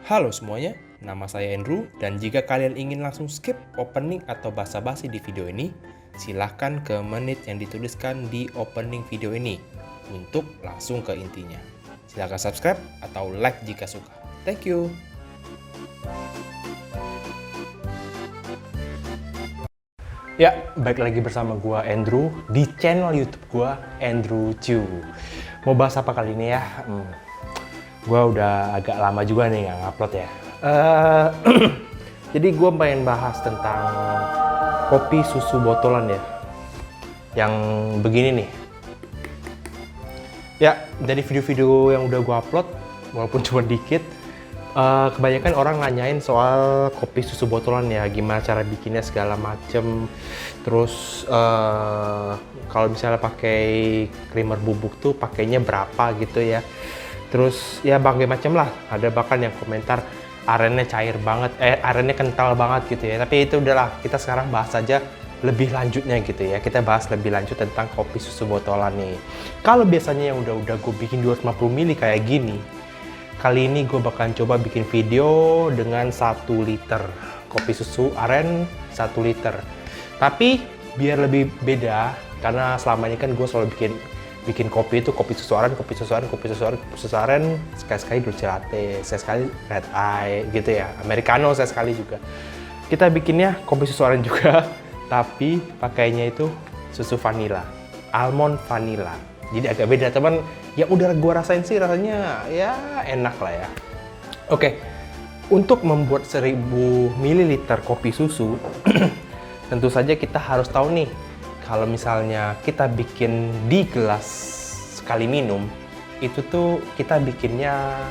Halo semuanya, nama saya Andrew dan jika kalian ingin langsung skip opening atau basa-basi di video ini, silahkan ke menit yang dituliskan di opening video ini untuk langsung ke intinya. Silahkan subscribe atau like jika suka. Thank you. Ya, balik lagi bersama gua Andrew di channel YouTube gua Andrew Chu. Mau bahas apa kali ini ya? Gua udah agak lama juga nih nggak ngupload ya. Jadi gua pengen bahas tentang kopi susu botolan ya. Yang begini nih. Ya, dari video-video yang udah gua upload, walaupun cuma dikit, kebanyakan orang nanyain soal kopi susu botolan ya, gimana cara bikinnya segala macem. Terus kalau misalnya pakai creamer bubuk tuh pakainya berapa gitu ya. Terus ya berbagai macam lah. Ada bahkan yang komentar arennya cair banget, arennya kental banget gitu ya. Tapi itu udahlah, kita sekarang bahas aja lebih lanjutnya gitu ya. Kita bahas lebih lanjut tentang kopi susu botolan nih. Kalau biasanya yang udah gue bikin 250 ml kayak gini, kali ini gue bakal coba bikin video dengan 1 liter kopi susu aren 1 liter. Tapi biar lebih beda, karena selama ini kan gue selalu bikin kopi itu kopi susu aren, sekali-sekali dolce latte, sekali red eye gitu ya, americano sekali juga. Kita bikinnya kopi susu aren juga, tapi pakainya itu susu vanilla, almond vanilla. Jadi agak beda teman. Yang udah gue rasain sih rasanya ya enak lah ya. Oke, untuk membuat 1000 ml kopi susu, tentu saja kita harus tahu nih, kalau misalnya kita bikin di gelas sekali minum, itu tuh kita bikinnya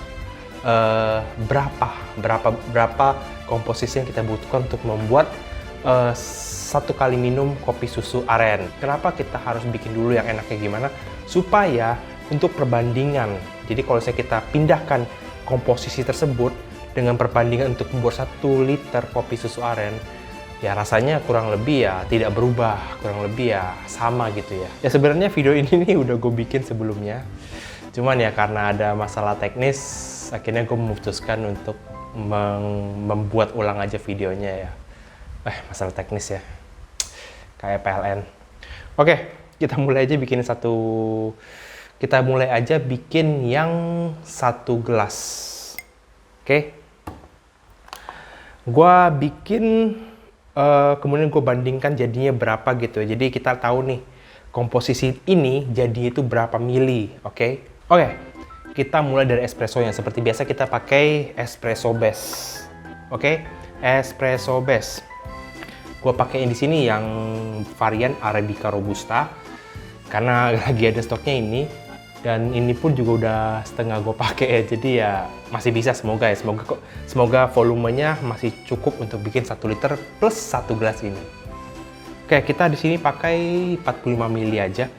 berapa komposisi yang kita butuhkan untuk membuat 1 kali minum kopi susu aren. Kenapa kita harus bikin dulu yang enaknya gimana? Supaya untuk perbandingan, jadi kalau misalnya kita pindahkan komposisi tersebut dengan perbandingan untuk membuat 1 liter kopi susu aren, ya rasanya kurang lebih ya tidak berubah, kurang lebih ya sama gitu ya. Ya sebenarnya video ini nih udah gue bikin sebelumnya, cuman ya karena ada masalah teknis, akhirnya gue memutuskan untuk membuat ulang aja videonya ya. Masalah teknis ya, kayak PLN. Oke, kita mulai aja bikin yang 1 gelas. Oke, gua bikin kemudian gue bandingkan jadinya berapa gitu. Jadi kita tahu nih komposisi ini jadi itu berapa mili. Oke, kita mulai dari espressonya. Seperti biasa kita pakai espresso base. Oke, espresso base. Gue pakai di sini yang varian Arabica Robusta karena lagi ada stoknya ini, dan ini pun juga udah setengah gue pakai ya. Jadi ya masih bisa, semoga volumenya masih cukup untuk bikin 1 liter plus 1 gelas ini. Oke, kita di sini pakai 45 ml aja.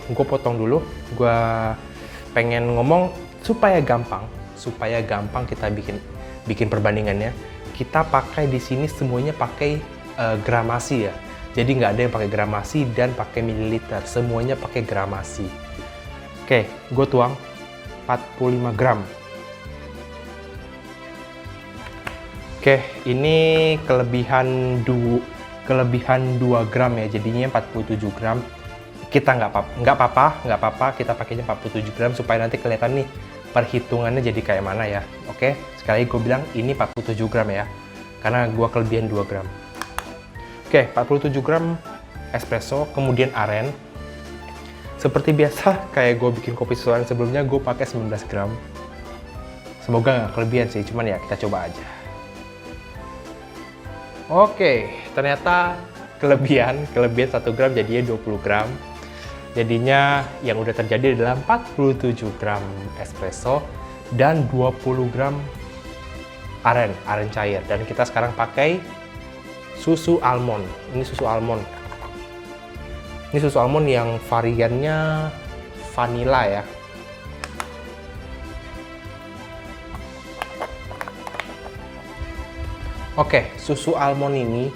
Gue potong dulu. Gue pengen ngomong supaya gampang kita bikin perbandingannya. Kita pakai di sini semuanya pakai gramasi ya. Jadi nggak ada yang pakai gramasi dan pakai mililiter, semuanya pakai gramasi. Oke, gue tuang 45 gram. Oke, ini kelebihan 2 gram ya, jadinya 47 gram. Kita nggak apa-apa, kita pakainya 47 gram supaya nanti kelihatan nih perhitungannya jadi kayak mana ya. Oke, sekali gue bilang ini 47 gram ya, karena gue kelebihan 2 gram. Oke, 47 gram espresso, kemudian aren. Seperti biasa, kayak gue bikin kopi susu aren sebelumnya, gue pakai 19 gram. Semoga nggak kelebihan sih, cuman ya kita coba aja. Oke, ternyata kelebihan 1 gram jadinya 20 gram. Jadinya yang udah terjadi adalah 47 gram espresso dan 20 gram aren cair. Dan kita sekarang pakai susu almond. Ini susu almond yang variannya vanilla ya. Oke, susu almond ini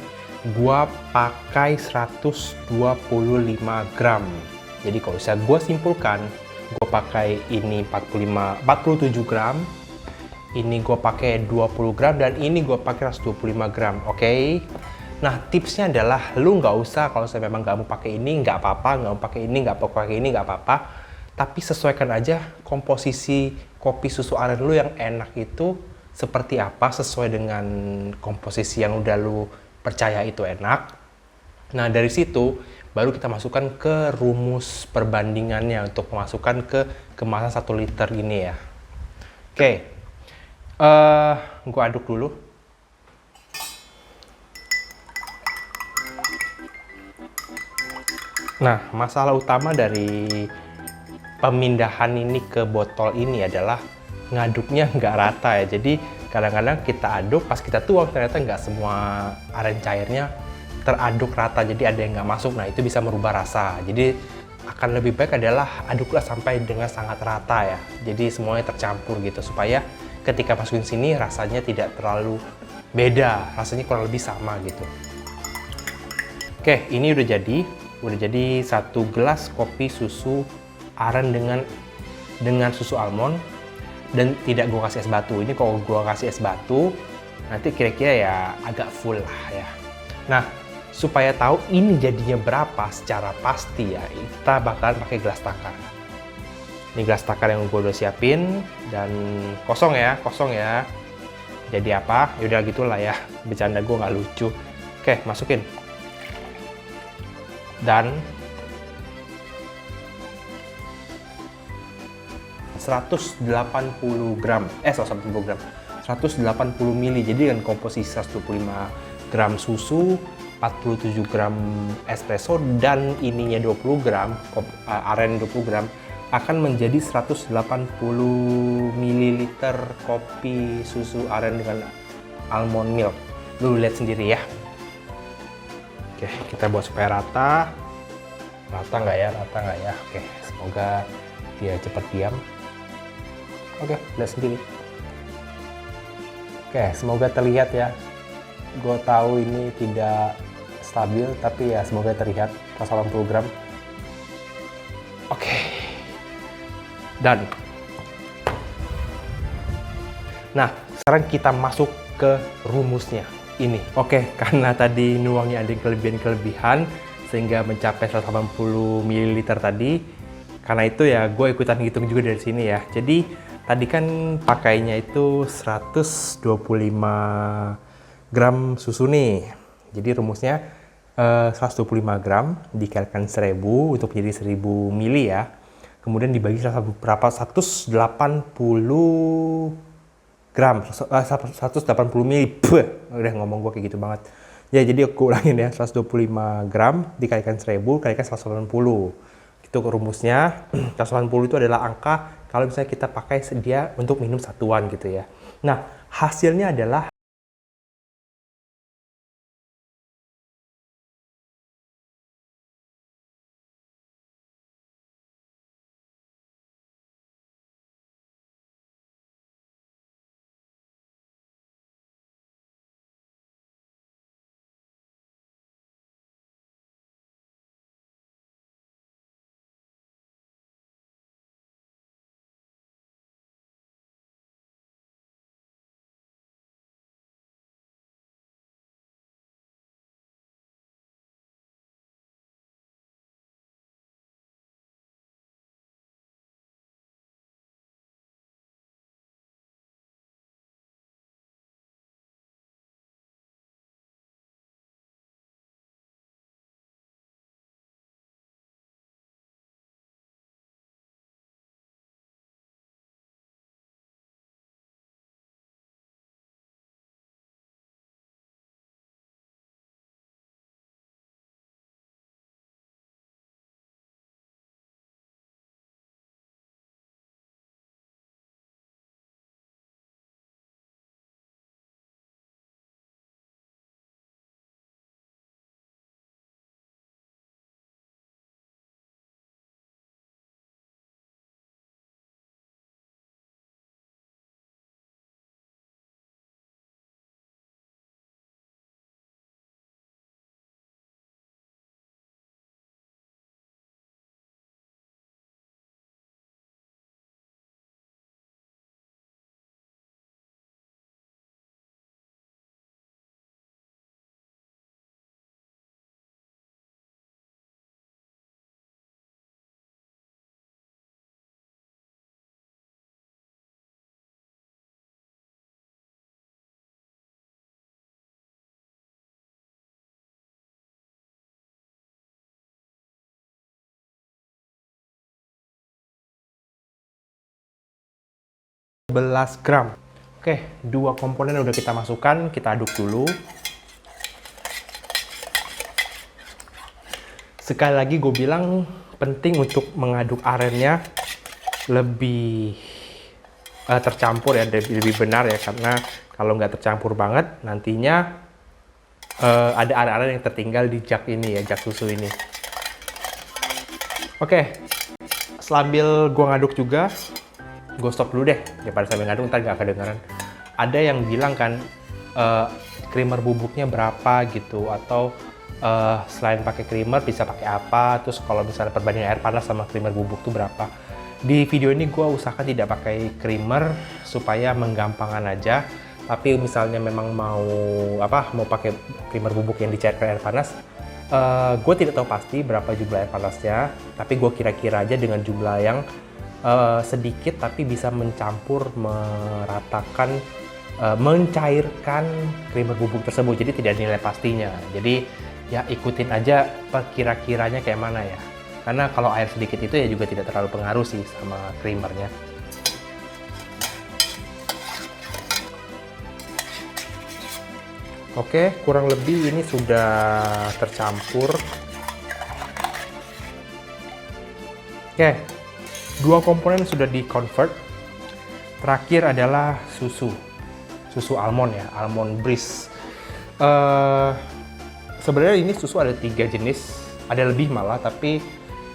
gua pakai 125 gram. Jadi kalau bisa gue simpulkan, gue pakai ini 47 gram, Ini gue pakai 20 gram dan ini gue pakai 125 gram, oke? Nah, tipsnya adalah lu nggak usah kalau saya memang nggak mau pakai ini nggak apa-apa, nggak mau pakai ini nggak mau pakai ini nggak apa-apa. Tapi sesuaikan aja komposisi kopi susu aren lu yang enak itu seperti apa sesuai dengan komposisi yang udah lu percaya itu enak. Nah, dari situ baru kita masukkan ke rumus perbandingannya untuk memasukkan ke kemasan 1 liter ini ya. Oke, gue aduk dulu. Nah, masalah utama dari pemindahan ini ke botol ini adalah ngaduknya nggak rata ya. Jadi kadang-kadang kita aduk, pas kita tuang ternyata nggak semua aren cairnya teraduk rata. Jadi ada yang nggak masuk. Nah, itu bisa merubah rasa. Jadi akan lebih baik adalah aduklah sampai dengan sangat rata ya. Jadi semuanya tercampur gitu supaya ketika masukin sini rasanya tidak terlalu beda, rasanya kurang lebih sama gitu. Oke, ini udah jadi 1 gelas kopi susu aren dengan susu almond dan tidak gue kasih es batu. Ini kalau gue kasih es batu nanti kira-kira ya agak full lah ya. Nah, supaya tahu ini jadinya berapa secara pasti ya, kita bakalan pakai gelas takar. Ini gelas takar yang gue udah siapin dan kosong ya. Jadi apa? Yaudah gitulah ya, bercanda gue nggak lucu. Oke, masukin. Dan 180 gram, 180 mili. Jadi dengan komposisi 125 gram susu, 47 gram espresso dan ininya 20 gram, aren 20 gram akan menjadi 180 ml kopi susu aren dengan almond milk. Lu lihat sendiri ya. Oke, kita buat supaya rata. Rata nggak ya? Oke, semoga dia cepat diam. Oke, lihat sendiri. Oke, semoga terlihat ya. Gue tahu ini tidak stabil, tapi ya semoga terlihat 180 gram. Oke. Dan nah, sekarang kita masuk ke rumusnya ini. Oke, karena tadi nuangnya ada kelebihan-kelebihan sehingga mencapai 180 ml tadi. Karena itu ya gue ikutan hitung juga dari sini ya. Jadi tadi kan pakainya itu 125 gram susu nih. Jadi rumusnya 125 gram dikalikan 1000 untuk menjadi 1000 mili ya. Kemudian dibagi berapa? 180 gram, 180 mili. Udah ngomong gue kayak gitu banget. Ya, jadi aku ulangin ya, 125 gram dikalikan 1000 kalikan 180. Itu rumusnya. 180 itu adalah angka kalau misalnya kita pakai dia untuk minum satuan gitu ya. Nah, hasilnya adalah 11 gram. Oke, dua komponen udah kita masukkan, kita aduk dulu. Sekali lagi gue bilang penting untuk mengaduk arennya lebih tercampur ya, lebih benar ya, karena kalau nggak tercampur banget nantinya ada aren-aren yang tertinggal di jug ini ya, jug susu ini. Oke, sambil gue ngaduk juga, gue stop dulu deh, daripada sambil ngaduk ntar nggak kedengeran. Ada yang bilang kan creamer bubuknya berapa gitu, atau selain pakai creamer bisa pakai apa, terus kalau misalnya perbandingan air panas sama creamer bubuk tuh berapa. Di video ini gue usahakan tidak pakai creamer supaya menggampangkan aja, tapi misalnya memang mau pakai creamer bubuk yang dicairkan air panas, gue tidak tahu pasti berapa jumlah air panasnya, tapi gue kira-kira aja dengan jumlah yang sedikit tapi bisa mencampur, meratakan, mencairkan creamer bubuk tersebut, jadi tidak ada nilai pastinya. Jadi ya ikutin aja kira-kiranya kayak mana ya, karena kalau air sedikit itu ya juga tidak terlalu pengaruh sih sama creamernya. Oke, kurang lebih ini sudah tercampur. Oke, dua komponen sudah di-convert. Terakhir adalah susu almond ya, almond breeze. Sebenarnya ini susu ada 3 jenis, ada lebih malah, tapi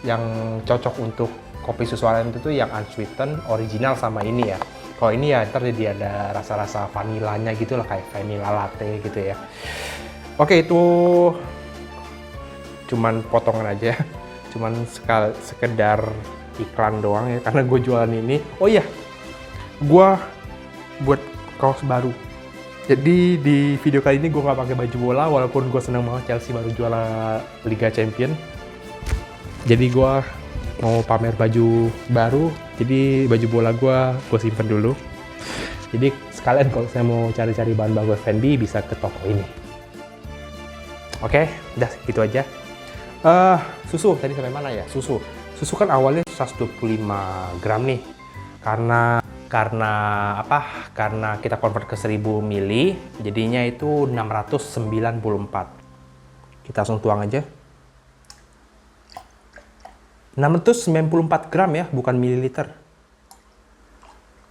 yang cocok untuk kopi susu almond itu yang unsweetened, original sama ini ya. Kalau ini ya ntar jadi ada rasa-rasa vanilanya gitu lah, kayak vanilla latte gitu ya. Oke, itu cuman potongan aja, cuman sekedar iklan doang ya, karena gue jualan ini. Oh iya, gue buat kaos baru. Jadi di video kali ini gue nggak pakai baju bola, walaupun gue seneng banget Chelsea baru juara Liga Champion. Jadi gue mau pamer baju baru, jadi baju bola gue simpen dulu. Jadi sekalian kalau saya mau cari-cari bahan bagus Fendi bisa ke toko ini. Oke, udah gitu aja. Susu tadi sampai mana ya? Susu kan awalnya 125 gram nih, karena kita convert ke 1000 mili, jadinya itu 694. Kita langsung tuang aja. 694 gram ya, bukan mililiter.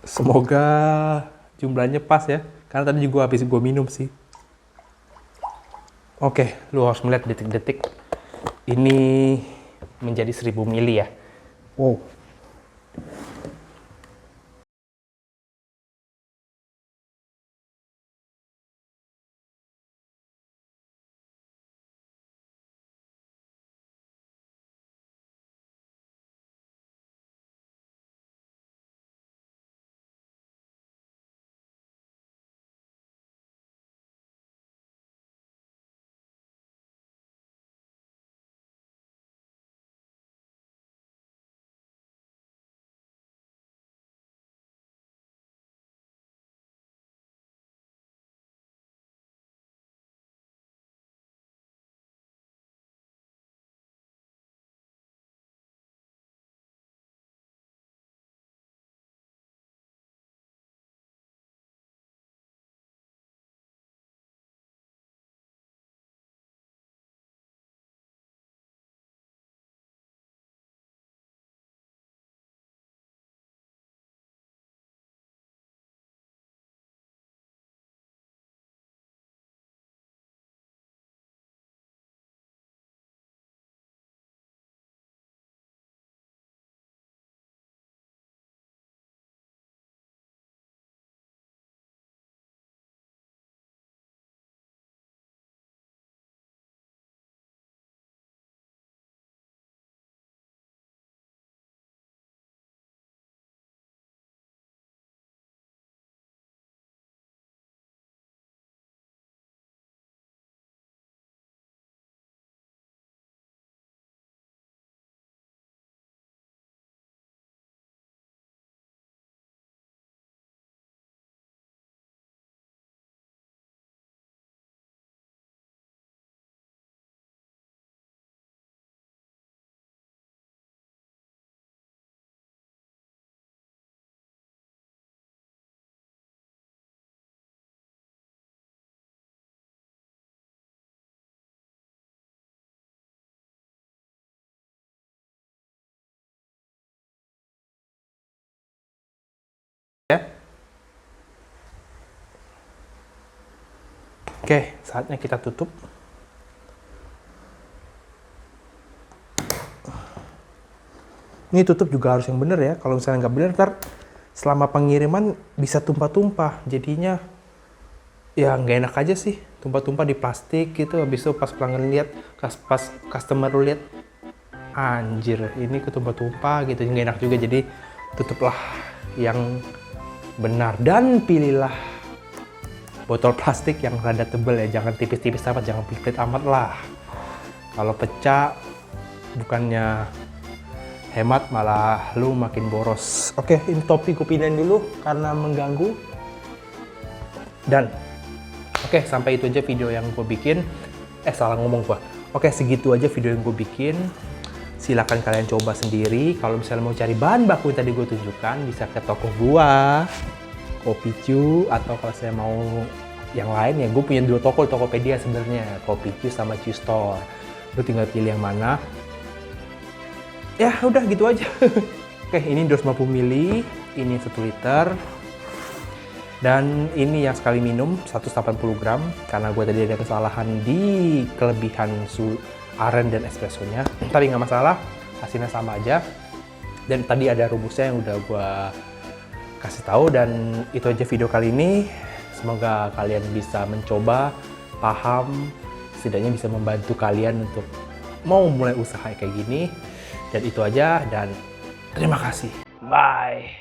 Semoga jumlahnya pas ya, karena tadi juga habis gue minum sih. Oke, lu harus melihat detik-detik ini menjadi 1000 mili ya. Wow. Oke, saatnya kita tutup. Ini tutup juga harus yang bener ya. Kalau misalnya nggak bener, ntar selama pengiriman bisa tumpah-tumpah. Jadinya ya nggak enak aja sih. Tumpah-tumpah di plastik gitu. Habis itu pas pelanggan lihat, pas customer lihat, anjir ini ketumpah-tumpah gitu. Nggak enak juga. Jadi tutuplah yang benar. Dan pilihlah botol plastik yang rada tebel ya. Jangan tipis-tipis amat, jangan pelit-pelit amat lah. Kalau pecah, bukannya hemat malah lu makin boros. Oke, ini topi gue pindahin dulu karena mengganggu. Dan oke, sampai itu aja video yang gue bikin. Salah ngomong gua. Oke, segitu aja video yang gue bikin. Silahkan kalian coba sendiri. Kalau misalnya mau cari bahan baku yang tadi gue tunjukkan, bisa ke toko gua, Kopicu, atau kalau saya mau yang lain ya, gue punya 2 toko, Tokopedia sebenarnya, Kopicu sama Custore. Lu tinggal pilih yang mana. Ya udah gitu aja. Oke, ini 250 ml, ini 1 liter, dan ini yang sekali minum 180 gram karena gue tadi ada kesalahan di kelebihan aren dan espressonya. Tapi nggak masalah, hasilnya sama aja. Dan tadi ada rumusnya yang udah gue kasih tahu. Dan itu aja video kali ini. Semoga kalian bisa mencoba, paham, setidaknya bisa membantu kalian untuk mau mulai usaha kayak gini. Dan itu aja, dan terima kasih. Bye.